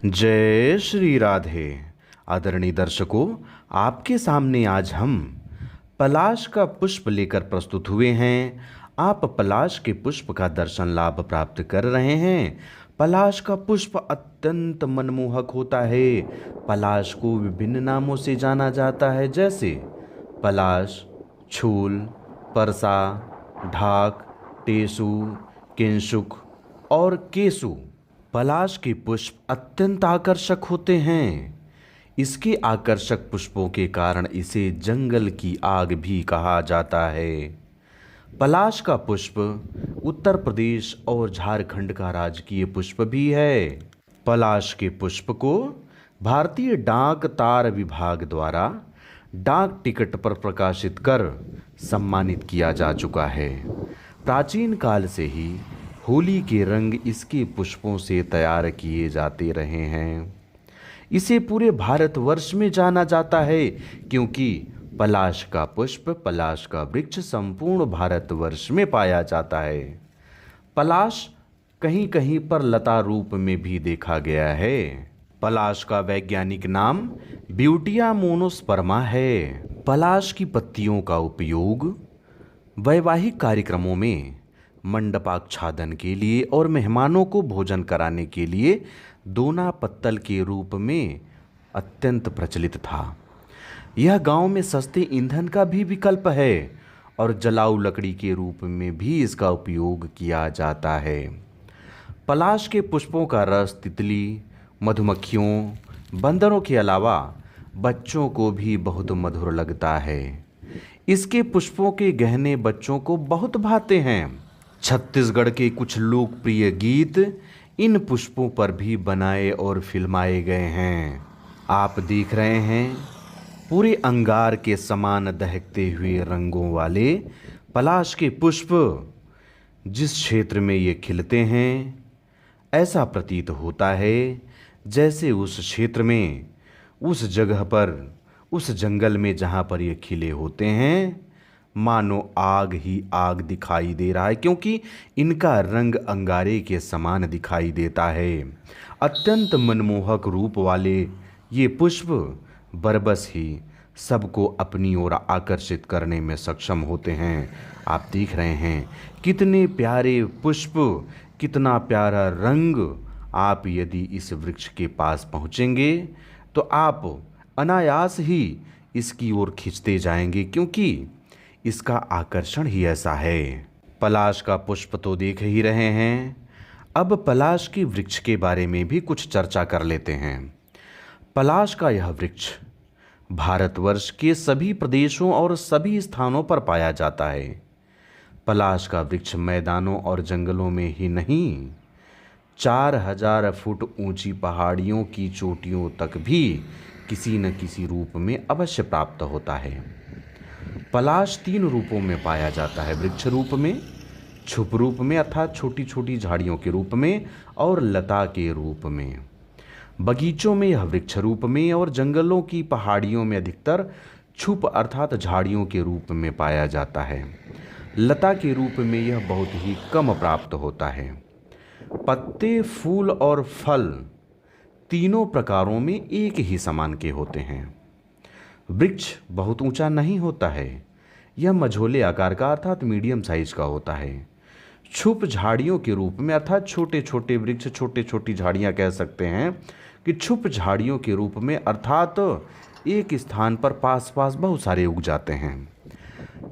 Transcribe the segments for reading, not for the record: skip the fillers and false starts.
जय श्री राधे। आदरणीय दर्शकों, आपके सामने आज हम पलाश का पुष्प लेकर प्रस्तुत हुए हैं। आप पलाश के पुष्प का दर्शन लाभ प्राप्त कर रहे हैं। पलाश का पुष्प अत्यंत मनमोहक होता है। पलाश को विभिन्न नामों से जाना जाता है, जैसे पलाश, छूल, परसा, ढाक, टेसु, किंशुक और केसु। पलाश के पुष्प अत्यंत आकर्षक होते हैं। इसके आकर्षक पुष्पों के कारण इसे जंगल की आग भी कहा जाता है। पलाश का पुष्प उत्तर प्रदेश और झारखंड का राजकीय पुष्प भी है। पलाश के पुष्प को भारतीय डाक तार विभाग द्वारा डाक टिकट पर प्रकाशित कर सम्मानित किया जा चुका है। प्राचीन काल से ही होली के रंग इसके पुष्पों से तैयार किए जाते रहे हैं। इसे पूरे भारतवर्ष में जाना जाता है, क्योंकि पलाश का पुष्प, पलाश का वृक्ष संपूर्ण भारतवर्ष में पाया जाता है। पलाश कहीं कहीं पर लता रूप में भी देखा गया है। पलाश का वैज्ञानिक नाम ब्यूटिया मोनोस्पर्मा है। पलाश की पत्तियों का उपयोग वैवाहिक कार्यक्रमों में, मंडपाच्छादन के लिए और मेहमानों को भोजन कराने के लिए दोना पत्तल के रूप में अत्यंत प्रचलित था। यह गांव में सस्ते ईंधन का भी विकल्प है और जलाऊ लकड़ी के रूप में भी इसका उपयोग किया जाता है। पलाश के पुष्पों का रस तितली, मधुमक्खियों, बंदरों के अलावा बच्चों को भी बहुत मधुर लगता है। इसके पुष्पों के गहने बच्चों को बहुत भाते हैं। छत्तीसगढ़ के कुछ लोकप्रिय गीत इन पुष्पों पर भी बनाए और फिल्माए गए हैं। आप देख रहे हैं पूरे अंगार के समान दहकते हुए रंगों वाले पलाश के पुष्प। जिस क्षेत्र में ये खिलते हैं, ऐसा प्रतीत होता है जैसे उस क्षेत्र में, उस जगह पर, उस जंगल में जहाँ पर ये खिले होते हैं, मानो आग ही आग दिखाई दे रहा है, क्योंकि इनका रंग अंगारे के समान दिखाई देता है। अत्यंत मनमोहक रूप वाले ये पुष्प बरबस ही सबको अपनी ओर आकर्षित करने में सक्षम होते हैं। आप देख रहे हैं कितने प्यारे पुष्प, कितना प्यारा रंग। आप यदि इस वृक्ष के पास पहुँचेंगे तो आप अनायास ही इसकी ओर खींचते जाएंगे, क्योंकि इसका आकर्षण ही ऐसा है। पलाश का पुष्प तो देख ही रहे हैं, अब पलाश के वृक्ष के बारे में भी कुछ चर्चा कर लेते हैं। पलाश का यह वृक्ष भारतवर्ष के सभी प्रदेशों और सभी स्थानों पर पाया जाता है। पलाश का वृक्ष मैदानों और जंगलों में ही नहीं, 4000 फुट ऊंची पहाड़ियों की चोटियों तक भी किसी न किसी रूप में अवश्य प्राप्त होता है। पलाश 3 रूपों में पाया जाता है, वृक्ष रूप में, छुप रूप में अर्थात छोटी छोटी झाड़ियों के रूप में, और लता के रूप में। बगीचों में यह वृक्ष रूप में और जंगलों की पहाड़ियों में अधिकतर छुप अर्थात झाड़ियों के रूप में पाया जाता है। लता के रूप में यह बहुत ही कम प्राप्त होता है। पत्ते, फूल और फल तीनों प्रकारों में एक ही समान के होते हैं। वृक्ष बहुत ऊंचा नहीं होता है, यह मझोले आकार का अर्थात मीडियम साइज का होता है। छुप झाड़ियों के रूप में अर्थात छोटे छोटे वृक्ष, छोटे छोटी झाड़ियां कह सकते हैं कि छुप झाड़ियों के रूप में, अर्थात एक स्थान पर पास पास बहुत सारे उग जाते हैं।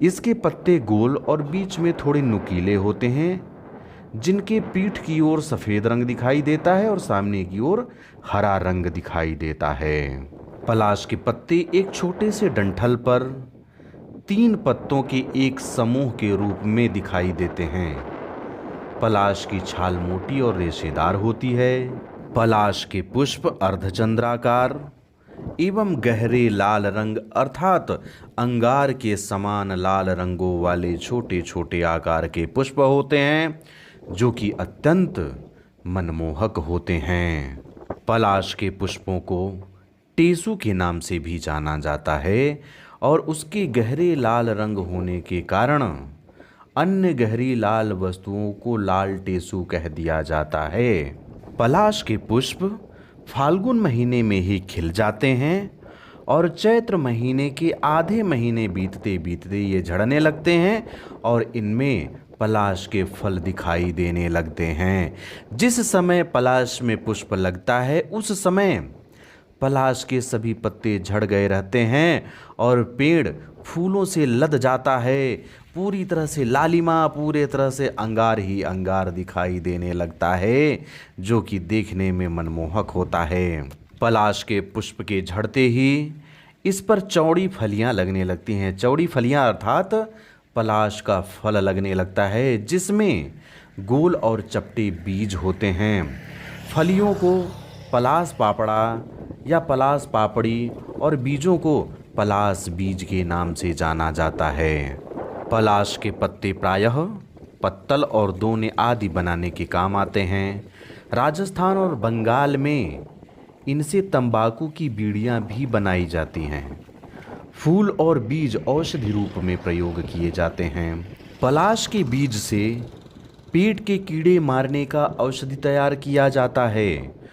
इसके पत्ते गोल और बीच में थोड़े नुकीले होते हैं, जिनके पीठ की ओर सफ़ेद रंग दिखाई देता है और सामने की ओर हरा रंग दिखाई देता है। पलाश के पत्ते एक छोटे से डंठल पर 3 पत्तों के एक समूह के रूप में दिखाई देते हैं। पलाश की छाल मोटी और रेशेदार होती है। पलाश के पुष्प अर्धचंद्राकार एवं गहरे लाल रंग अर्थात अंगार के समान लाल रंगों वाले छोटे छोटे आकार के पुष्प होते हैं, जो कि अत्यंत मनमोहक होते हैं। पलाश के पुष्पों को टेसु के नाम से भी जाना जाता है और उसके गहरे लाल रंग होने के कारण अन्य गहरी लाल वस्तुओं को लाल टेसु कह दिया जाता है। पलाश के पुष्प फाल्गुन महीने में ही खिल जाते हैं और चैत्र महीने के आधे महीने बीतते बीतते ये झड़ने लगते हैं और इनमें पलाश के फल दिखाई देने लगते हैं। जिस समय पलाश में पुष्प लगता है उस समय पलाश के सभी पत्ते झड़ गए रहते हैं और पेड़ फूलों से लद जाता है। पूरी तरह से लालिमा, पूरे तरह से अंगार ही अंगार दिखाई देने लगता है, जो कि देखने में मनमोहक होता है। पलाश के पुष्प के झड़ते ही इस पर चौड़ी फलियां लगने लगती हैं। चौड़ी फलियां अर्थात पलाश का फल लगने लगता है, जिसमें गोल और चपटे बीज होते हैं। फलियों को पलाश पापड़ा या पलाश पापड़ी और बीजों को पलाश बीज के नाम से जाना जाता है। पलाश के पत्ते प्रायः पत्तल और दोने आदि बनाने के काम आते हैं। राजस्थान और बंगाल में इनसे तंबाकू की बीड़ियां भी बनाई जाती हैं। फूल और बीज औषधि रूप में प्रयोग किए जाते हैं। पलाश के बीज से पेट के कीड़े मारने का औषधि तैयार किया जाता है।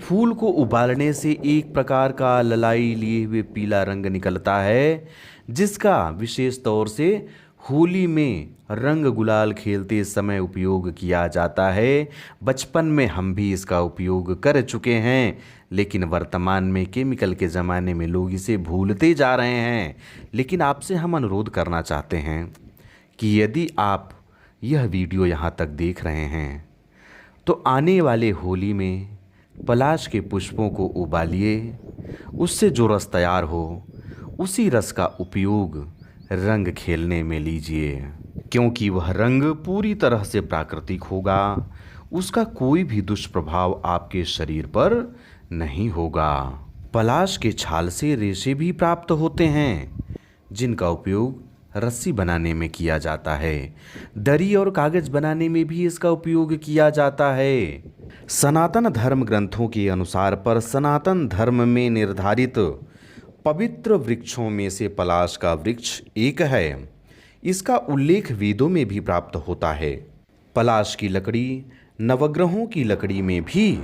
फूल को उबालने से एक प्रकार का ललाई लिए हुए पीला रंग निकलता है, जिसका विशेष तौर से होली में रंग गुलाल खेलते समय उपयोग किया जाता है। बचपन में हम भी इसका उपयोग कर चुके हैं, लेकिन वर्तमान में केमिकल के ज़माने में लोग इसे भूलते जा रहे हैं। लेकिन आपसे हम अनुरोध करना चाहते हैं कि यदि आप यह वीडियो यहाँ तक देख रहे हैं तो आने वाले होली में पलाश के पुष्पों को उबालिए, उससे जो रस तैयार हो उसी रस का उपयोग रंग खेलने में लीजिए, क्योंकि वह रंग पूरी तरह से प्राकृतिक होगा। उसका कोई भी दुष्प्रभाव आपके शरीर पर नहीं होगा। पलाश के छाल से रेशे भी प्राप्त होते हैं, जिनका उपयोग रस्सी बनाने में किया जाता है। दरी और कागज बनाने में भी इसका उपयोग किया जाता है। सनातन धर्म ग्रंथों के अनुसार पर सनातन धर्म में निर्धारित पवित्र वृक्षों में से पलाश का वृक्ष एक है। इसका उल्लेख वेदों में भी प्राप्त होता है। पलाश की लकड़ी नवग्रहों की लकड़ी में भी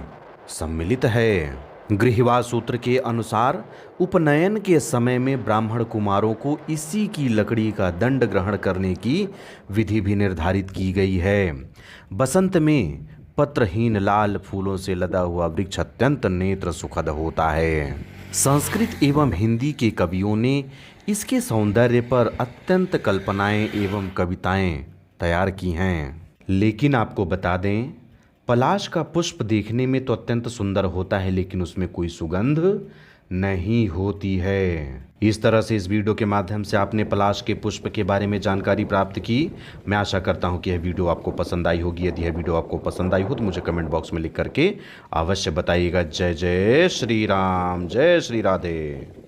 सम्मिलित है। गृहवास सूत्र के अनुसार उपनयन के समय में ब्राह्मण कुमारों को इसी की लकड़ी का दंड ग्रहण करने की विधि भी निर्धारित की गई है। बसंत में पत्रहीन लाल फूलों से लदा हुआ वृक्ष अत्यंत नेत्र सुखद होता है। संस्कृत एवं हिंदी के कवियों ने इसके सौंदर्य पर अत्यंत कल्पनाएं एवं कविताएं तैयार की हैं। लेकिन आपको बता दें, पलाश का पुष्प देखने में तो अत्यंत सुंदर होता है, लेकिन उसमें कोई सुगंध नहीं होती है। इस तरह से इस वीडियो के माध्यम से आपने पलाश के पुष्प के बारे में जानकारी प्राप्त की। मैं आशा करता हूं कि यह वीडियो आपको पसंद आई होगी। यदि यह वीडियो आपको पसंद आई हो तो मुझे कमेंट बॉक्स में लिख करके अवश्य बताइएगा। जय जय श्री राम, जय श्री राधे।